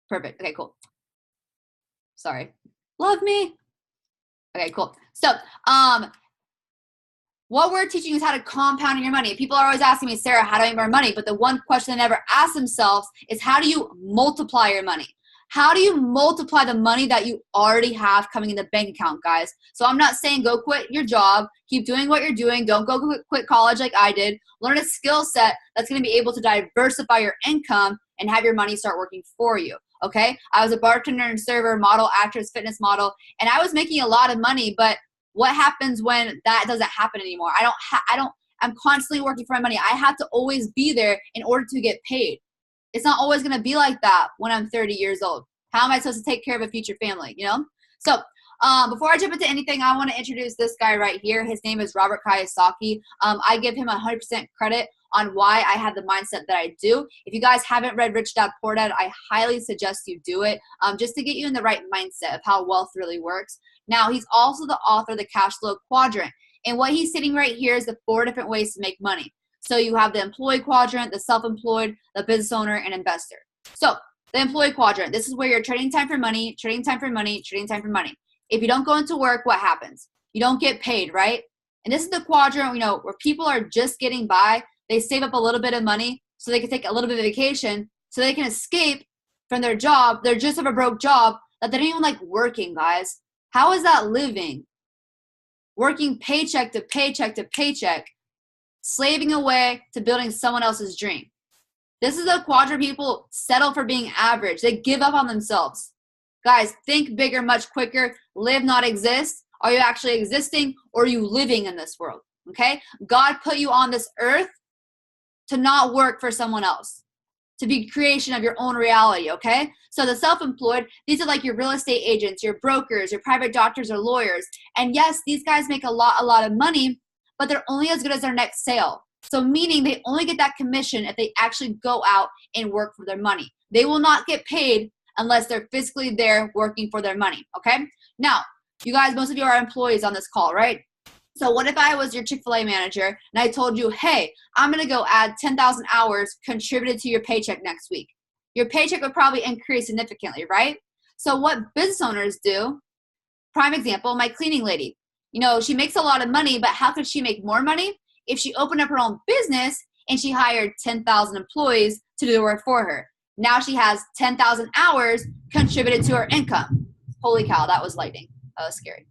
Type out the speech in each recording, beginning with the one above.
Perfect. Okay, cool. Sorry. Love me. Okay, cool. So, what we're teaching is how to compound your money. People are always asking me, Sarah, how do I make more money? But the one question they never ask themselves is, how do you multiply your money? How do you multiply the money that you already have coming in the bank account, guys? So I'm not saying go quit your job. Keep doing what you're doing. Don't go quit college like I did. Learn a skill set that's going to be able to diversify your income and have your money start working for you, okay? I was a bartender and server, model, actress, fitness model, and I was making a lot of money, but what happens when that doesn't happen anymore? I'm constantly working for my money. I have to always be there in order to get paid. It's not always going to be like that when I'm 30 years old. How am I supposed to take care of a future family, you know? So before I jump into anything, I want to introduce this guy right here. His name is Robert Kiyosaki. I give him 100% credit on why I have the mindset that I do. If you guys haven't read Rich Dad Poor Dad, I highly suggest you do it just to get you in the right mindset of how wealth really works. Now, he's also the author of the Cash Flow Quadrant. And what he's sitting right here is the 4 different ways to make money. So you have the employee quadrant, the self-employed, the business owner, and investor. So the employee quadrant, this is where you're trading time for money, trading time for money, trading time for money. If you don't go into work, what happens? You don't get paid, right? And this is the quadrant, you know, where people are just getting by. They save up a little bit of money so they can take a little bit of vacation so they can escape from their job. They're just have a broke job that they don't even like working, guys. How is that living? Working paycheck to paycheck to paycheck, slaving away to building someone else's dream. This is a quadrant people settle for being average. They give up on themselves. Guys, think bigger, much quicker. Live, not exist. Are you actually existing, or are you living in this world? Okay? God put you on this earth to not work for someone else, to be creation of your own reality, okay? So the self-employed, these are like your real estate agents, your brokers, your private doctors or lawyers. And yes, these guys make a lot of money, but they're only as good as their next sale. So meaning they only get that commission if they actually go out and work for their money. They will not get paid unless they're physically there working for their money, okay? Now, you guys, most of you are employees on this call, right? So what if I was your Chick-fil-A manager and I told you, hey, I'm going to go add 10,000 hours contributed to your paycheck next week? Your paycheck would probably increase significantly, right? So what business owners do, prime example, my cleaning lady, you know, she makes a lot of money, but how could she make more money? If she opened up her own business and she hired 10,000 employees to do the work for her. Now she has 10,000 hours contributed to her income. Holy cow, that was lightning. That was scary.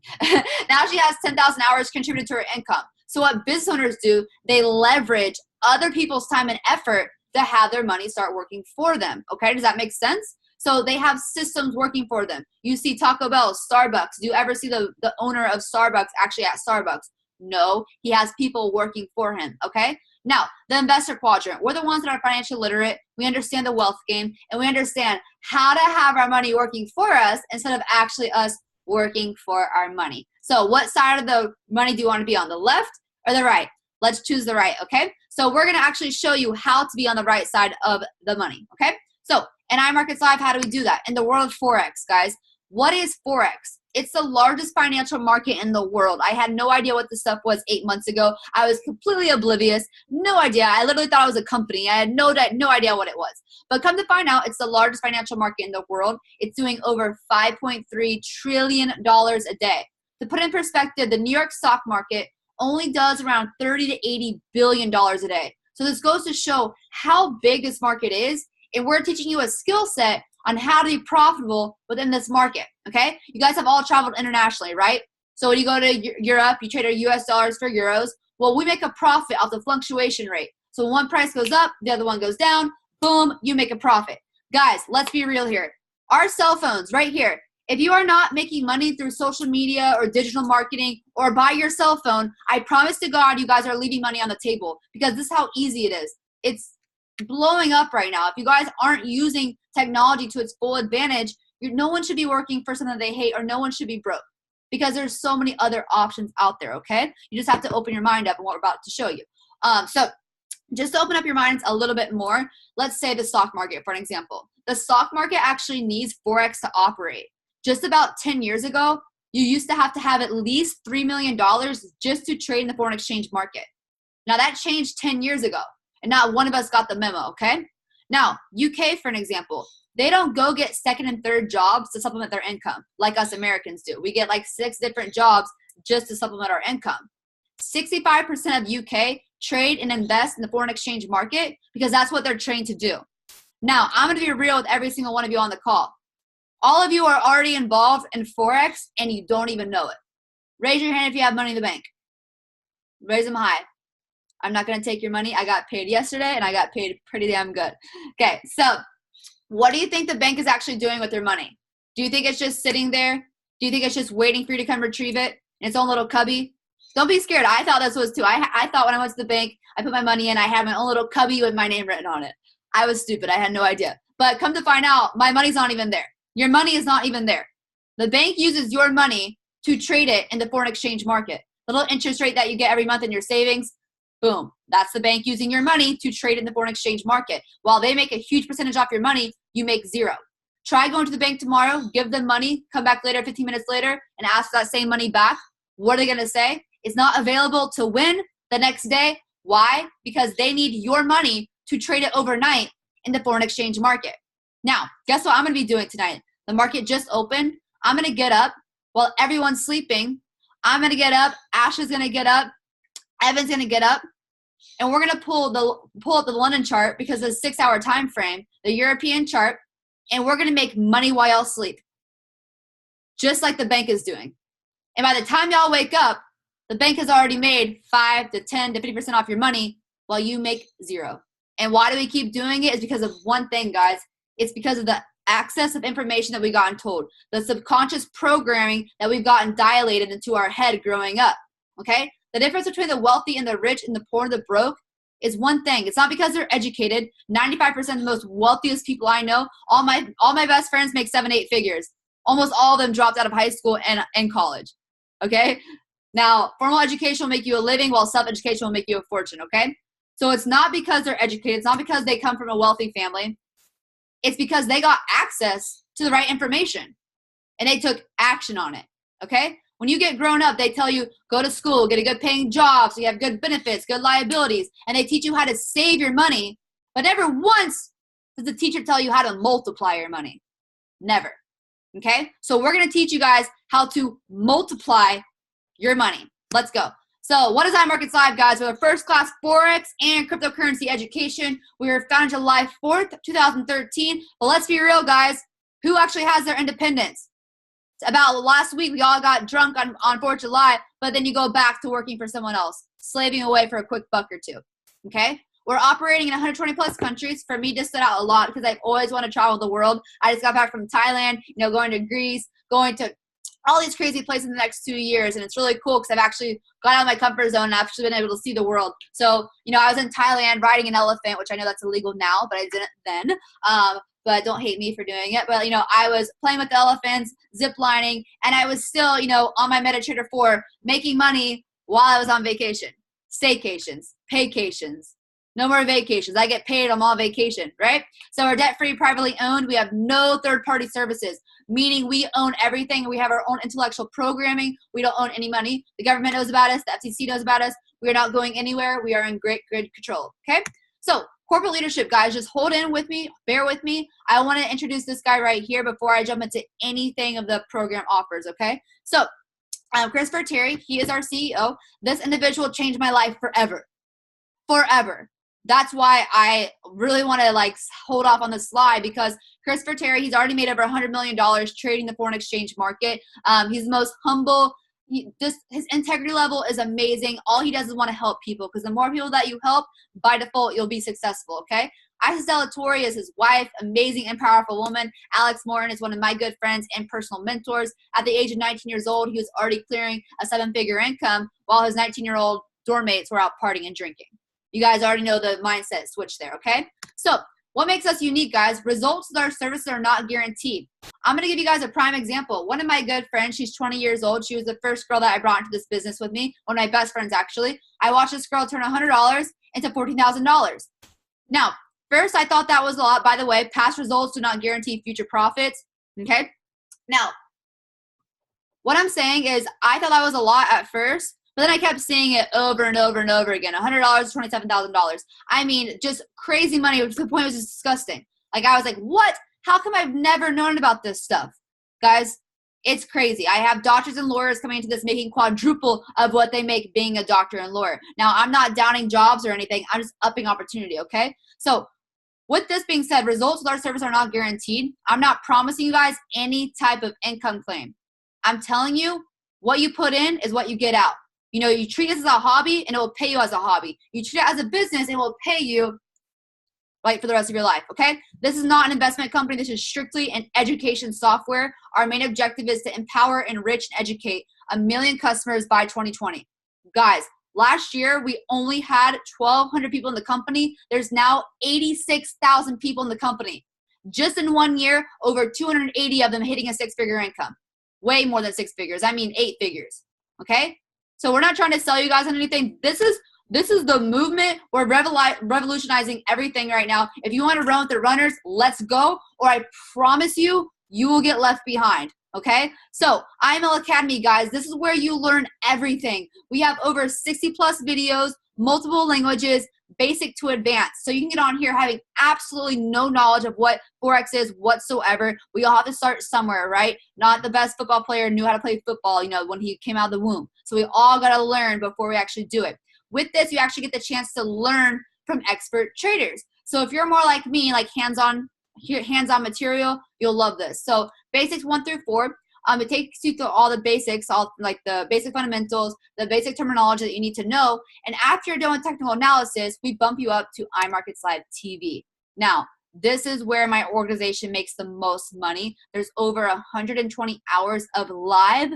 Now she has 10,000 hours contributed to her income. So what business owners do, they leverage other people's time and effort to have their money start working for them. Okay, does that make sense? So they have systems working for them. You see Taco Bell, Starbucks. Do you ever see the owner of Starbucks actually at Starbucks? No, he has people working for him, okay? Now, the investor quadrant, we're the ones that are financially literate. We understand the wealth game, and we understand how to have our money working for us instead of actually us working for our money. So what side of the money do you want to be on, the left or the right? Let's choose the right, okay? So we're going to actually show you how to be on the right side of the money, okay? So in iMarkets Live, how do we do that? In the world of Forex, guys, what is Forex? It's the largest financial market in the world. I had no idea what this stuff was 8 months ago. I was completely oblivious. No idea. I literally thought it was a company. I had no idea what it was. But come to find out, it's the largest financial market in the world. It's doing over $5.3 trillion a day. To put in perspective, the New York stock market only does around $30 to $80 billion a day. So this goes to show how big this market is. And we're teaching you a skill set on how to be profitable within this market, okay? You guys have all traveled internationally, right? So when you go to Europe, you trade US dollars for euros. Well, we make a profit off the fluctuation rate. So when one price goes up, the other one goes down, boom, you make a profit. Guys, let's be real here. Our cell phones right here, if you are not making money through social media or digital marketing or by your cell phone, I promise to God you guys are leaving money on the table because this is how easy it is. It's blowing up right now. If you guys aren't using technology to its full advantage, no one should be working for something they hate, or no one should be broke because there's so many other options out there, okay? You just have to open your mind up and what we're about to show you. So just to open up your minds a little bit more, let's say the stock market, for an example. The stock market actually needs Forex to operate. Just about 10 years ago, you used to have at least $3 million just to trade in the foreign exchange market. Now that changed 10 years ago. And not one of us got the memo, okay? Now, UK, for an example, They don't go get second and third jobs to supplement their income like us Americans do. We get like 6 different jobs just to supplement our income. 65% of UK trade and invest in the foreign exchange market because that's what they're trained to do. Now, I'm going to be real with every single one of you on the call. All of you are already involved in Forex and you don't even know it. Raise your hand if you have money in the bank. Raise them high. I'm not going to take your money. I got paid yesterday and I got paid pretty damn good. Okay, so what do you think the bank is actually doing with their money? Do you think it's just sitting there? Do you think it's just waiting for you to come retrieve it in its own little cubby? Don't be scared. I thought this was too. I thought when I went to the bank, I put my money in, I had my own little cubby with my name written on it. I was stupid. I had no idea. But come to find out, my money's not even there. Your money is not even there. The bank uses your money to trade it in the foreign exchange market. The little interest rate that you get every month in your savings, boom. That's the bank using your money to trade in the foreign exchange market. While they make a huge percentage off your money, you make zero. Try going to the bank tomorrow, give them money, come back later, 15 minutes later, and ask for that same money back. What are they going to say? It's not available to win the next day. Why? Because they need your money to trade it overnight in the foreign exchange market. Now, guess what I'm going to be doing tonight? The market just opened. I'm going to get up while everyone's sleeping. I'm going to get up. Ashley's going to get up. Evan's going to get up. And we're going to pull up the London chart because of the 6-hour time frame, the European chart, and we're going to make money while y'all sleep, just like the bank is doing. And by the time y'all wake up, the bank has already made 5 to 10 to 50% off your money while you make zero. And why do we keep doing it? It's because of one thing, guys. It's because of the access of information that we gotten told, the subconscious programming that we've gotten dilated into our head growing up, okay? The difference between the wealthy and the rich and the poor and the broke is one thing. It's not because they're educated. 95% of the most wealthiest people I know, all my best friends make 7-8 figures. Almost all of them dropped out of high school and college, okay? Now, formal education will make you a living while self-education will make you a fortune, okay? So it's not because they're educated. It's not because they come from a wealthy family. It's because they got access to the right information and they took action on it, okay? When you get grown up, they tell you, go to school, get a good paying job so you have good benefits, good liabilities, and they teach you how to save your money, but never once does the teacher tell you how to multiply your money. Never, okay? So we're going to teach you guys how to multiply your money. Let's go. So what is iMarkets Live, guys? We're a first-class Forex and cryptocurrency education. We were founded July 4th, 2013. But let's be real, guys. Who actually has their independence? About last week, we all got drunk on 4th of July, but then you go back to working for someone else, slaving away for a quick buck or two, okay? We're operating in 120-plus countries. For me, this stood out a lot because I've always wanted to travel the world. I just got back from Thailand, going to Greece, going to all these crazy places in the next 2 years. And it's really cool because I've actually got out of my comfort zone and I've actually been able to see the world. So, I was in Thailand riding an elephant, which I know that's illegal now, but I didn't then. But don't hate me for doing it. But, I was playing with the elephants, zip lining, and I was still, on my MetaTrader 4 making money while I was on vacation. Staycations, paycations. No more vacations. I get paid. I'm on vacation, right? So we're debt-free, privately owned. We have no third-party services, meaning we own everything. We have our own intellectual programming. We don't own any money. The government knows about us. The FTC knows about us. We are not going anywhere. We are in great control, okay? So corporate leadership, guys, just hold in with me. Bear with me. I want to introduce this guy right here before I jump into anything of the program offers, okay? So Christopher Terry, he is our CEO. This individual changed my life forever. Forever. That's why I really want to hold off on the slide because Christopher Terry, he's already made over $100 million trading the foreign exchange market. He's the most humble. His integrity level is amazing. All he does is want to help people because the more people that you help, by default, you'll be successful, okay? Isis Delatorre is his wife, amazing and powerful woman. Alex Morin is one of my good friends and personal mentors. At the age of 19 years old, he was already clearing a 7-figure income while his 19-year-old dorm mates were out partying and drinking. You guys already know the mindset switch there, okay? So what makes us unique, guys? Results with our services are not guaranteed. I'm going to give you guys a prime example. One of my good friends, she's 20 years old. She was the first girl that I brought into this business with me, one of my best friends, actually. I watched this girl turn $100 into $14,000. Now, first, I thought that was a lot. By the way, past results do not guarantee future profits, okay? Now, what I'm saying is I thought that was a lot at first, but then I kept seeing it over and over and over again. $100, $27,000. I mean, just crazy money, to the point it was just disgusting. I was like, what? How come I've never known about this stuff? Guys, it's crazy. I have doctors and lawyers coming into this making quadruple of what they make being a doctor and lawyer. Now, I'm not downing jobs or anything. I'm just upping opportunity, okay? So with this being said, results with our service are not guaranteed. I'm not promising you guys any type of income claim. I'm telling you, what you put in is what you get out. You know, you treat this as a hobby and it will pay you as a hobby. You treat it as a business and it will pay you like for the rest of your life, okay? This is not an investment company. This is strictly an education software. Our main objective is to empower, enrich, and educate 1 million customers by 2020. Guys, last year, we only had 1,200 people in the company. There's now 86,000 people in the company. Just in 1 year, over 280 of them hitting a 6-figure income. Way more than 6 figures. I mean 8 figures, okay? So we're not trying to sell you guys on anything. This is the movement. We're revolutionizing everything right now. If you want to run with the runners, let's go. Or I promise you, you will get left behind. Okay? So IML Academy, guys, this is where you learn everything. We have over 60 plus videos, multiple languages, basic to advanced. So you can get on here having absolutely no knowledge of what Forex is whatsoever. We all have to start somewhere, right? Not the best football player knew how to play football, you know, when he came out of the womb. So we all got to learn before we actually do it. With this, you actually get the chance to learn from expert traders. So if you're more like me, like hands-on material, you'll love this. So basics 1 through 4, it takes you through all the basics, all like the basic fundamentals, the basic terminology that you need to know. And after you're done with technical analysis, we bump you up to iMarkets Live TV. Now, this is where my organization makes the most money. There's over 120 hours of live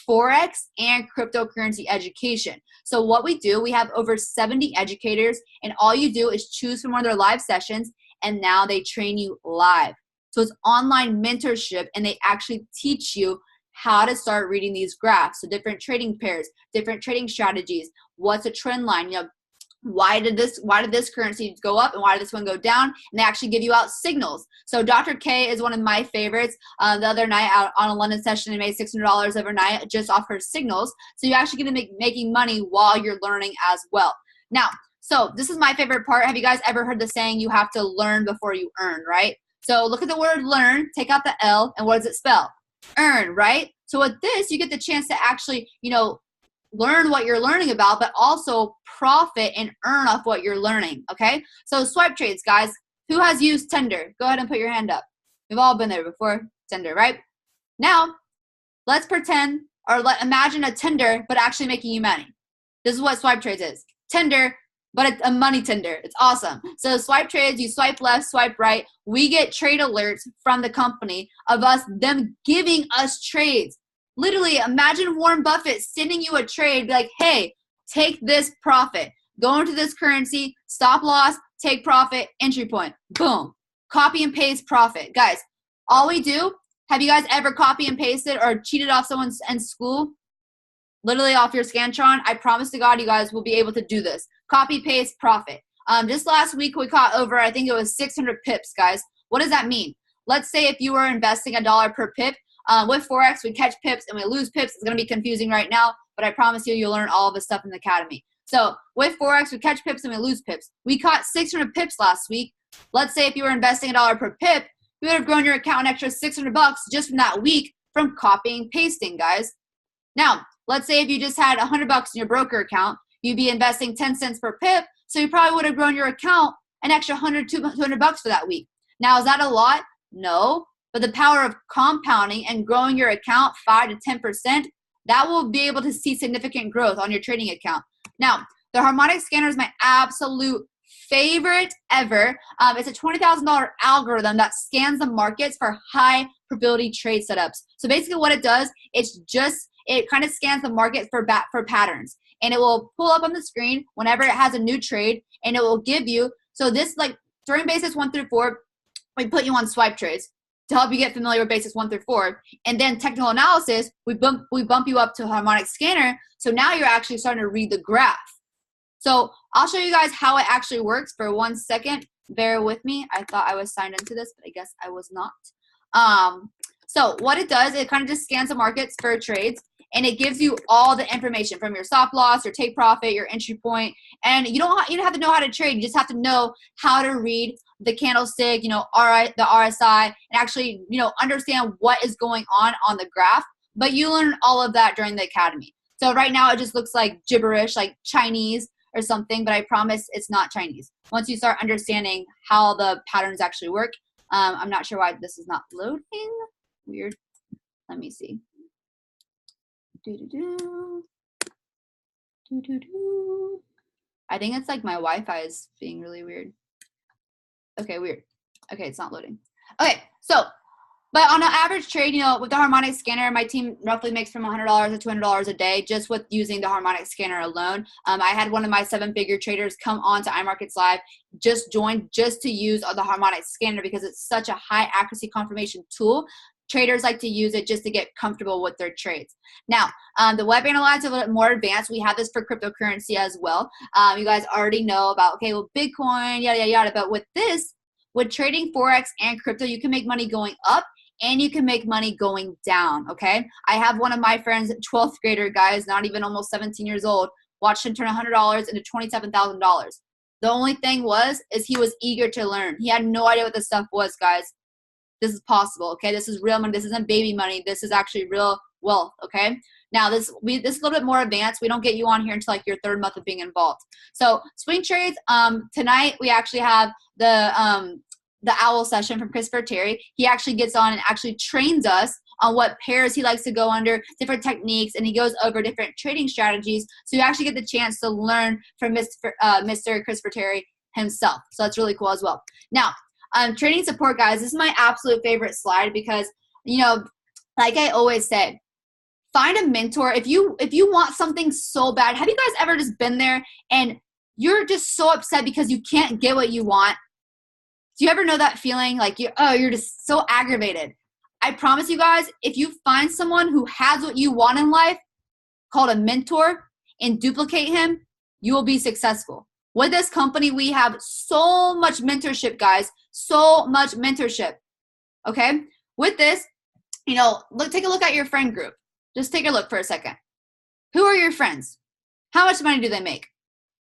Forex and cryptocurrency education. So what we do, we have over 70 educators, and all you do is choose from one of their live sessions, and now they train you live. So it's online mentorship, and they actually teach you how to start reading these graphs. So different trading pairs, different trading strategies, what's a trend line, you know, why did this currency go up and why did this one go down? And they actually give you out signals. So Dr. K is one of my favorites. The other night out on a London session, I made $600 overnight just off her signals. So you actually get to making money while you're learning as well. Now, so this is my favorite part. Have you guys ever heard the saying, you have to learn before you earn, right? So look at the word learn, take out the L, and what does it spell? Earn, right? So with this, you get the chance to actually, you know, learn what you're learning about, but also profit and earn off what you're learning, okay? So swipe trades, guys. Who has used Tinder? Go ahead and put your hand up. We've all been there before, Tinder, right? Now, let's pretend or imagine a Tinder, but actually making you money. This is what swipe trades is. Tinder, but it's a money Tinder. It's awesome. So swipe trades, you swipe left, swipe right. We get trade alerts from the company of them giving us trades. Literally, imagine Warren Buffett sending you a trade, be like, hey, take this profit. Go into this currency, stop loss, take profit, entry point. Boom. Copy and paste profit. Guys, all we do, have you guys ever copy and pasted or cheated off someone in school? Literally off your Scantron? I promise to God you guys will be able to do this. Copy, paste, profit. Just last week we caught over, I think it was 600 pips, guys. What does that mean? Let's say if you were investing $1 per pip, with Forex, we catch pips and we lose pips. It's going to be confusing right now, but I promise you, you'll learn all of this stuff in the academy. So with Forex, we catch pips and we lose pips. We caught 600 pips last week. Let's say if you were investing $1 per pip, you would have grown your account an extra $600 just from that week from copying, pasting, guys. Now, let's say if you just had $100 in your broker account, you'd be investing 10 cents per pip, so you probably would have grown your account an extra $100, $200 for that week. Now, is that a lot? No. But the power of compounding and growing your account 5 to 10%, that will be able to see significant growth on your trading account. Now, the Harmonic Scanner is my absolute favorite ever. It's a $20,000 algorithm that scans the markets for high probability trade setups. So basically what it does, it kind of scans the market for patterns. And it will pull up on the screen whenever it has a new trade, and it will give you, so this, like during basics 1 through 4, we put you on swipe trades to help you get familiar with basics 1 through 4. And then technical analysis, we bump you up to Harmonic Scanner. So now you're actually starting to read the graph. So I'll show you guys how it actually works for 1 second. Bear with me. I thought I was signed into this, but I guess I was not. So what it does, it kind of just scans the markets for trades, and it gives you all the information from your stop loss, your take profit, your entry point. And you don't have to know how to trade. You just have to know how to read the candlestick, you know, the RSI, and actually, you know, understand what is going on the graph. But you learn all of that during the academy. So right now it just looks like gibberish, like Chinese or something, but I promise it's not Chinese. Once you start understanding how the patterns actually work, I'm not sure why this is not loading. Weird. Let me see. I think it's like my Wi-Fi is being really weird. Okay, weird. Okay, it's not loading. Okay, so, but on an average trade, you know, with the Harmonic Scanner, my team roughly makes from $100 to $200 a day just with using the Harmonic Scanner alone. I had one of my 7-figure traders come on to iMarkets Live, just joined just to use the Harmonic Scanner because it's such a high accuracy confirmation tool. Traders like to use it just to get comfortable with their trades. Now, the web analyzer is a little bit more advanced. We have this for cryptocurrency as well. You guys already know about, okay, well, Bitcoin, yada, yada, yada. But with this, with trading Forex and crypto, you can make money going up and you can make money going down, okay? I have one of my friends, 12th grader, guys, not even almost 17 years old, watched him turn $100 into $27,000. The only thing is he was eager to learn. He had no idea what this stuff was, guys. This is possible, okay? This is real money. This isn't baby money. This is actually real wealth, okay? Now, this is a little bit more advanced. We don't get you on here until like your 3rd month of being involved. So swing trades, tonight we actually have the owl session from Christopher Terry. He actually gets on and actually trains us on what pairs he likes to go under, different techniques, and he goes over different trading strategies. So you actually get the chance to learn from Mr. Christopher Terry himself. So that's really cool as well. Now, trading support, guys, this is my absolute favorite slide because, you know, like I always say, find a mentor. If you want something so bad, have you guys ever just been there and you're just so upset because you can't get what you want? Do you ever know that feeling like you're just so aggravated? I promise you guys, if you find someone who has what you want in life, called a mentor, and duplicate him, you will be successful. With this company, we have so much mentorship, guys, so much mentorship, okay? With this, you know, take a look at your friend group. Just take a look for a second. Who are your friends? How much money do they make?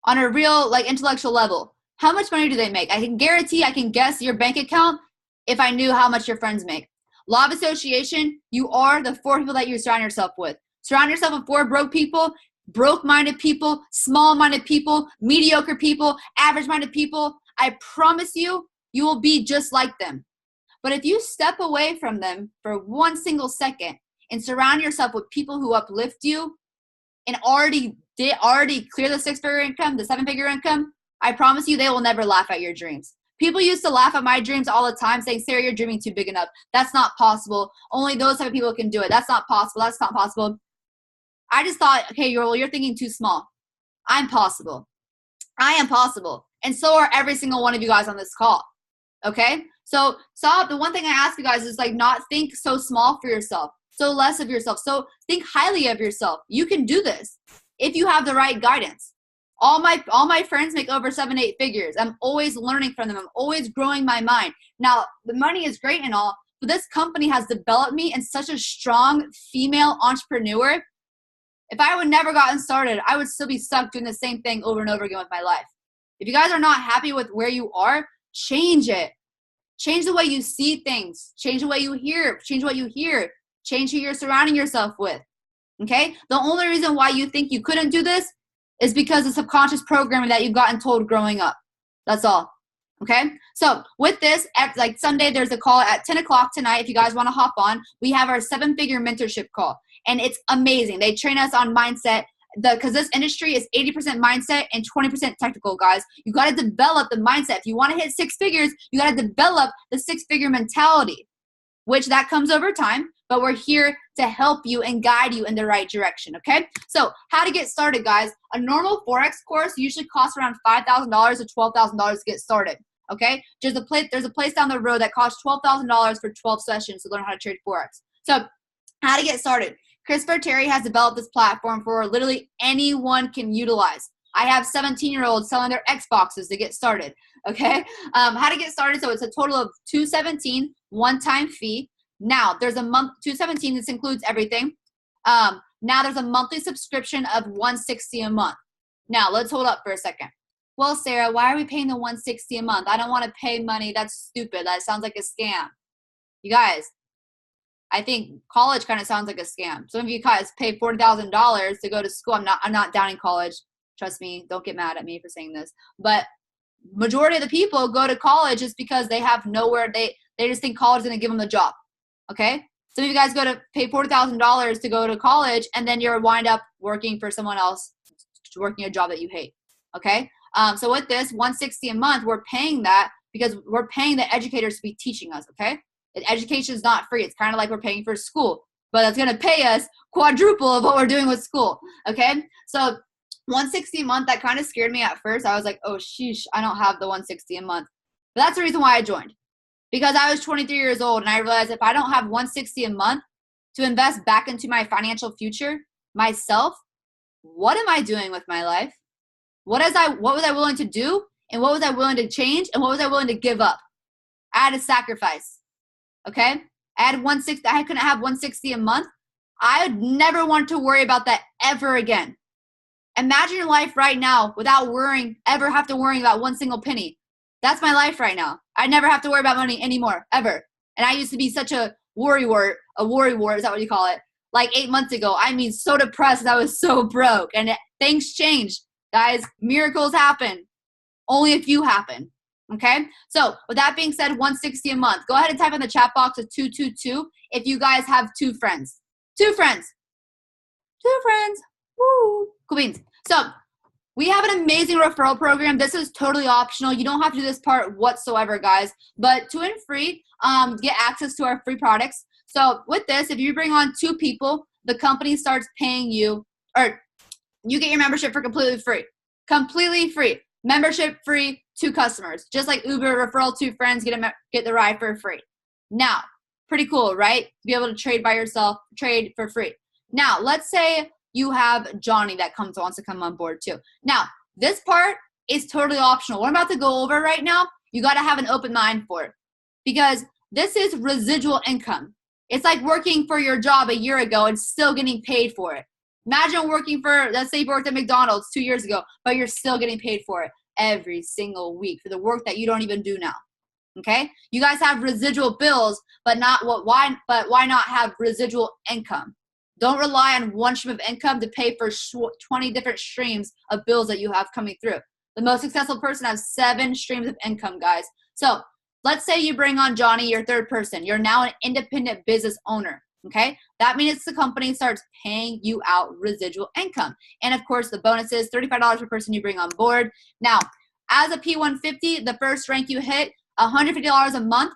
On a real, like, intellectual level, how much money do they make? I can guarantee, I can guess your bank account if I knew how much your friends make. Law of association, you are the 4 people that you surround yourself with. Surround yourself with 4 broke people, broke-minded people, small-minded people, mediocre people, average-minded people. I promise you, you will be just like them. But if you step away from them for 1 single second and surround yourself with people who uplift you and already clear the 6-figure income, the 7-figure income, I promise you they will never laugh at your dreams. People used to laugh at my dreams all the time saying, Sarah, you're dreaming too big enough. That's not possible. Only those type of people can do it. That's not possible. That's not possible. I just thought, okay, you're thinking too small. I'm possible. I am possible. And so are every single one of you guys on this call. Okay? So stop. The one thing I ask you guys is like not think so small for yourself, so less of yourself. So think highly of yourself. You can do this if you have the right guidance. All my friends make over 7-8 figures. I'm always learning from them. I'm always growing my mind. Now, the money is great and all, but this company has developed me in such a strong female entrepreneur. If I would never gotten started, I would still be stuck doing the same thing over and over again with my life. If you guys are not happy with where you are, change it. Change the way you see things. Change the way you hear. Change what you hear. Change who you're surrounding yourself with. Okay? The only reason why you think you couldn't do this is because of subconscious programming that you've gotten told growing up. That's all. Okay? So with this, like Sunday, there's a call at 10 o'clock tonight. If you guys want to hop on, we have our 7-figure mentorship call. And it's amazing. They train us on mindset because this industry is 80% mindset and 20% technical, guys. You got to develop the mindset. If you want to hit 6 figures, you got to develop the 6-figure mentality, which that comes over time. But we're here to help you and guide you in the right direction, okay? So how to get started, guys. A normal Forex course usually costs around $5,000 to $12,000 to get started, okay? There's a place down the road that costs $12,000 for 12 sessions to learn how to trade Forex. So how to get started. Christopher Terry has developed this platform for literally anyone can utilize. I have 17-year-olds selling their Xboxes to get started, okay? How to get started. So it's a total of $217 one-time fee. Now, there's a month, $217, this includes everything. Now there's a monthly subscription of $160 a month. Now, let's hold up for a second. Well, Sarah, why are we paying the $160 a month? I don't want to pay money. That's stupid. That sounds like a scam. You guys, I think college kind of sounds like a scam. Some of you guys pay $40,000 to go to school. I'm not downing college. Trust me. Don't get mad at me for saying this. But majority of the people go to college just because they have nowhere. They just think college is going to give them a job. Okay? Some of you guys go to pay $40,000 to go to college, and then you're wind up working for someone else, working a job that you hate. Okay? So with this $160 a month, we're paying that because we're paying the educators to be teaching us. Okay? Education is not free. It's kind of like we're paying for school, but that's going to pay us quadruple of what we're doing with school. Okay? So $160 a month, that kind of scared me at first. I was like, oh, sheesh, I don't have the $160 a month. But that's the reason why I joined. Because I was 23 years old, and I realized if I don't have $160 a month to invest back into my financial future, myself, what am I doing with my life? What was I willing to do? And what was I willing to change? And what was I willing to give up? I had to sacrifice. Okay? I couldn't have $160 a month. I would never want to worry about that ever again. Imagine your life right now without ever have to worry about one single penny. That's my life right now. I never have to worry about money anymore, ever. And I used to be such a worry wart, is that what you call it? Like 8 months ago, I mean, so depressed, I was so broke. And things changed, guys. Miracles happen. Only a few happen. Okay? So with that being said, $160 a month. Go ahead and type in the chat box of 222 if you guys have 2 friends. 2 friends. 2 friends. Woo. Cool beans. So we have an amazing referral program. This is totally optional. You don't have to do this part whatsoever, guys. But to win free, get access to our free products. So with this, if you bring on 2 people, the company starts paying you, or you get your membership for completely free. Completely free. Membership free, 2 customers. Just like Uber, referral 2 friends, get the ride for free. Now, pretty cool, right? To be able to trade by yourself, trade for free. Now, let's say you have Johnny that wants to come on board too. Now, this part is totally optional. What I'm about to go over right now, you got to have an open mind for it, because this is residual income. It's like working for your job a year ago and still getting paid for it. Imagine working for, let's say you worked at McDonald's 2 years ago, but you're still getting paid for it every single week for the work that you don't even do now. Okay? You guys have residual bills, but why not have residual income? Don't rely on one stream of income to pay for 20 different streams of bills that you have coming through. The most successful person has 7 streams of income, guys. So let's say you bring on Johnny, your 3rd person. You're now an independent business owner, okay? That means the company starts paying you out residual income. And, of course, the bonus is $35 per person you bring on board. Now, as a P150, the first rank you hit, $150 a month.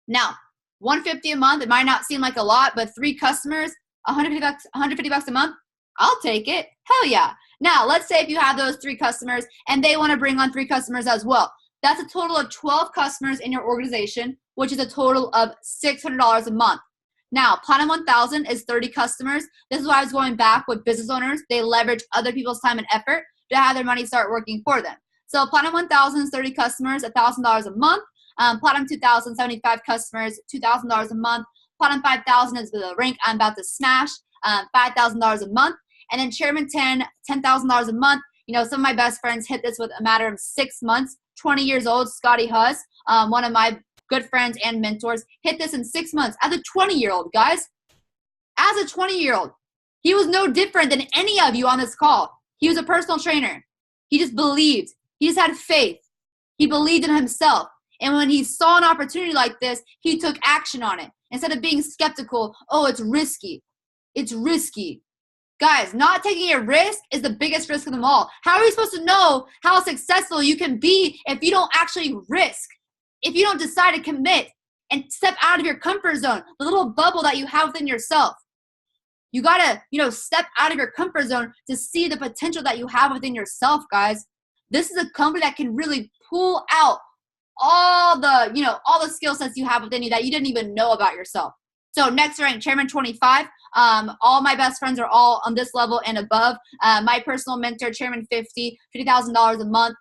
Now, $150 a month, it might not seem like a lot, but 3 customers, $150 a month, I'll take it. Hell yeah. Now, let's say if you have those 3 customers and they want to bring on 3 customers as well. That's a total of 12 customers in your organization, which is a total of $600 a month. Now, Platinum 1000 is 30 customers. This is why I was going back with business owners. They leverage other people's time and effort to have their money start working for them. So Platinum 1000 is 30 customers, $1,000 a month. Platinum 2000, 75 customers, $2,000 a month. Platinum 5000 is the rank I'm about to smash, $5,000 a month. And then Chairman 10, $10,000 a month. You know, some of my best friends hit this with a matter of 6 months. 20 years old, Scotty Huss, one of my good friends and mentors, hit this in 6 months as a 20-year-old, guys. As a 20-year-old. He was no different than any of you on this call. He was a personal trainer. He just believed. He just had faith. He believed in himself. And when he saw an opportunity like this, he took action on it. Instead of being skeptical, oh, it's risky. It's risky. Guys, not taking a risk is the biggest risk of them all. How are you supposed to know how successful you can be if you don't actually risk? If you don't decide to commit and step out of your comfort zone, the little bubble that you have within yourself. You gotta, step out of your comfort zone to see the potential that you have within yourself, guys. This is a company that can really pull out all the skill sets you have within you that you didn't even know about yourself. So next rank, Chairman 25. All my best friends are all on this level and above. My personal mentor, Chairman 50, $50,000 a month.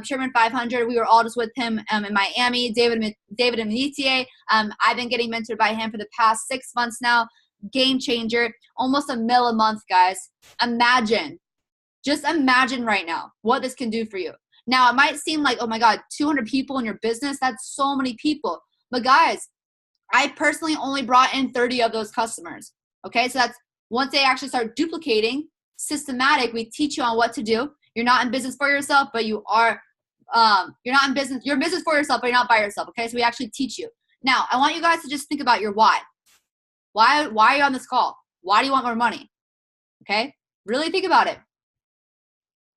Chairman 500, we were all just with him in Miami. David Amitier, I've been getting mentored by him for the past 6 months now. Game changer, almost $1 million a month, guys. Just imagine right now what this can do for you. Now, it might seem like, oh my God, 200 people in your business, that's so many people. But guys, I personally only brought in 30 of those customers. Okay, so that's once they actually start duplicating, systematic, we teach you on what to do. You're not in business for yourself, but you are, you're not in business, you're in business for yourself, but you're not by yourself. Okay, so we actually teach you. Now, I want you guys to just think about your why. Why are you on this call? Why do you want more money? Okay, really think about it.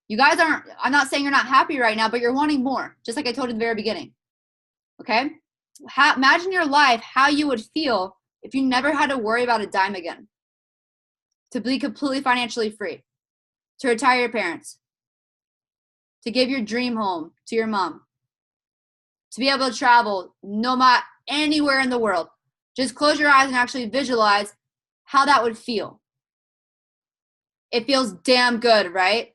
You guys aren't, I'm not saying you're not happy right now, but you're wanting more, just like I told you in the very beginning. Okay, imagine your life, how you would feel if you never had to worry about a dime again, to be completely financially free, to retire your parents, to give your dream home to your mom, to be able to travel no matter anywhere in the world. Just close your eyes and actually visualize how that would feel. It feels damn good, right?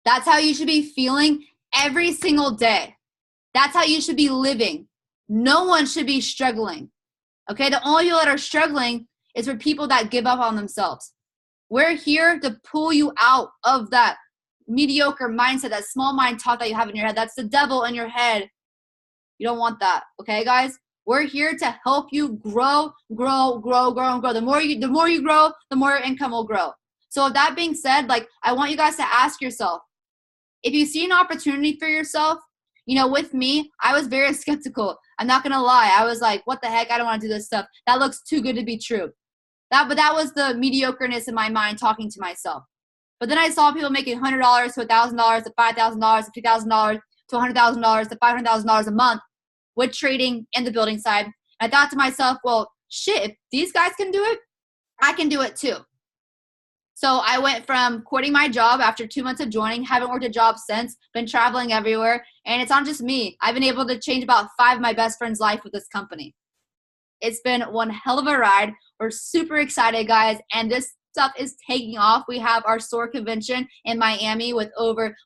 That's how you should be feeling every single day. That's how you should be living. No one should be struggling. Okay, the only people that are struggling is for people that give up on themselves. We're here to pull you out of that mediocre mindset, that small mind talk that you have in your head. That's the devil in your head. You don't want that, okay, guys? We're here to help you grow, grow, grow, grow, and grow. The more you grow, the more your income will grow. So with that being said, like, I want you guys to ask yourself, if you see an opportunity for yourself, you know, with me, I was very skeptical. I'm not going to lie. I was like, what the heck? I don't want to do this stuff. That looks too good to be true. But that was the mediocreness in my mind talking to myself. But then I saw people making $100 to $1,000 to $5,000 to $2,000 to $100,000 to $500,000 a month with trading in the building side. And I thought to myself, well, shit, if these guys can do it, I can do it too. So I went from quitting my job after 2 months of joining, haven't worked a job since, been traveling everywhere, and it's not just me. I've been able to change about 5 of my best friends' life with this company. It's been one hell of a ride. We're super excited, guys, and this stuff is taking off. We have our store convention in Miami with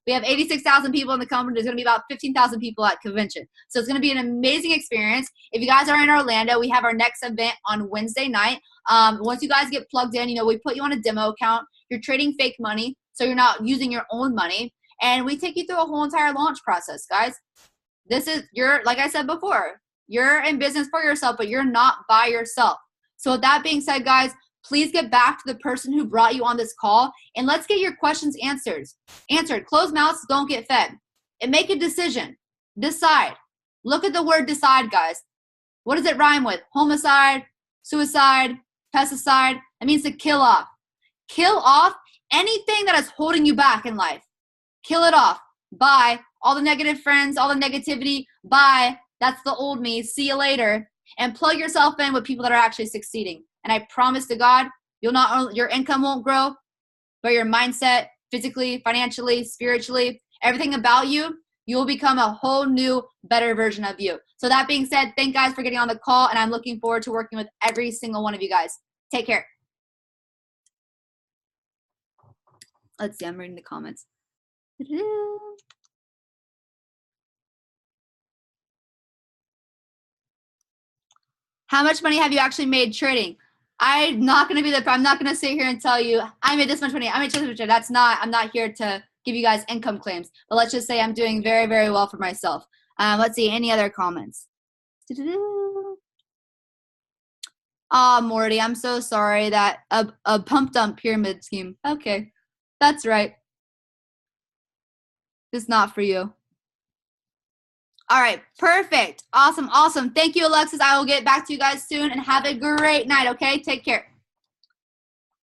we have 86,000 people in the company. There's going to be about 15,000 people at convention. So it's going to be an amazing experience. If you guys are in Orlando, we have our next event on Wednesday night. Once you guys get plugged in, you know, we put you on a demo account. You're trading fake money, so you're not using your own money. And we take you through a whole entire launch process, guys. Like I said before, you're in business for yourself, but you're not by yourself. So with that being said, guys, please get back to the person who brought you on this call, and let's get your questions answered. Closed mouths don't get fed. And make a decision. Decide. Look at the word decide, guys. What does it rhyme with? Homicide, suicide, pesticide. It means to kill off. Kill off anything that is holding you back in life. Kill it off. Bye. All the negative friends, all the negativity. Bye. That's the old me. See you later. And plug yourself in with people that are actually succeeding. And I promise to God, your income won't grow, but your mindset, physically, financially, spiritually, everything about you, you'll become a whole new, better version of you. So that being said, thank guys for getting on the call, and I'm looking forward to working with every single one of you guys. Take care. Let's see, I'm reading the comments. How much money have you actually made trading? I'm not going to sit here and tell you I made this much money. I made this much money. I'm not here to give you guys income claims, but let's just say I'm doing very, very well for myself. Let's see, any other comments? Oh, Morty, I'm so sorry that a pump dump pyramid scheme. Okay, that's right. It's not for you. All right, perfect. Awesome. Thank you, Alexis. I will get back to you guys soon, and have a great night, okay? Take care.